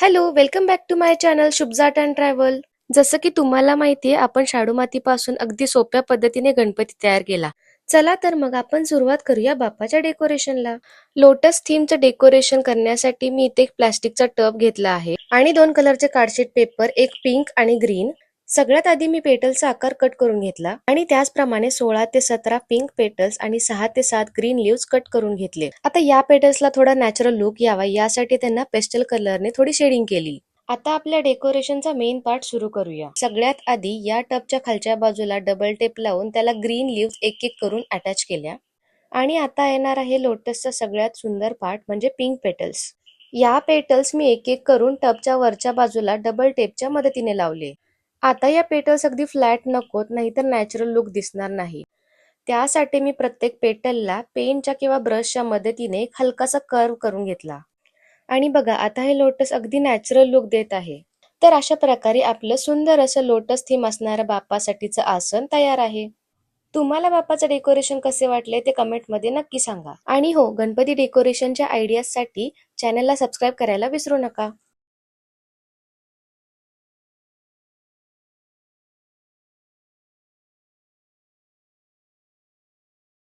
Hello, welcome back to my channel Shubhaja art and travel. जसं की तुम्हाला माहितीये, आपण शाडू मातीपासून अगदी सोप्या पद्धतीने गणपती तयार केला. चला तर मग आपण सुरुवात करूया बाप्पाच्या डेकोरेशनला. लोटस थीमचं डेकोरेशन करण्यासाठी मी इथे एक प्लास्टिकचा टब घेतला आहे आणि 2 कलरचे कार्डशीट पेपर, एक पिंक आणि ग्रीन. सगळ्यात आधी मी पेटलचा आकार कट करून घेतला आणि त्याचप्रमाणे 16 ते 17 पिंक पेटल्स आणि 6 ते 7 ग्रीन लीव्स कट करून घेतले. आता या पेटल्सला थोडा नॅचरल लुक यावा यासाठी त्यांना पेस्टल कलरने थोडी शेडिंग केली. आता आपल्या डेकोरेशनचा मेन पार्ट सुरू करूया. सगळ्यात आधी या टबच्या खालच्या बाजूला डबल टेप लावून त्याला ग्रीन लीव्स एक एक करून अटॅच केल्या. आणि आता येणार आहे लोटसचा सगळ्यात सुंदर पार्ट म्हणजे पिंक पेटल्स. या पेटल्स मी एक एक करून टबच्या वरच्या बाजूला डबल टेपच्या मदतीने लावले. आता या पेटल्स अगदी फ्लॅट नकोत, नाहीतर नॅचरल लुक दिसणार नाही. त्यासाठी मी प्रत्येक पेटलला पेनच्या किंवा ब्रशच्या मदतीने एक हलकासा कर्व करून घेतला. आणि बघा, आता हे लोटस अगदी नॅचरल लुक देत आहे. तर अशा प्रकारे आपलं सुंदर असं लोटस थीम असणारं बाप्पासाठीचं आसन तयार आहे. तुम्हाला बाप्पाचं डेकोरेशन कसे वाटले ते कमेंटमध्ये नक्की सांगा. आणि हो, गणपती डेकोरेशनच्या आयडियाजसाठी चॅनलला सबस्क्राईब करायला विसरू नका.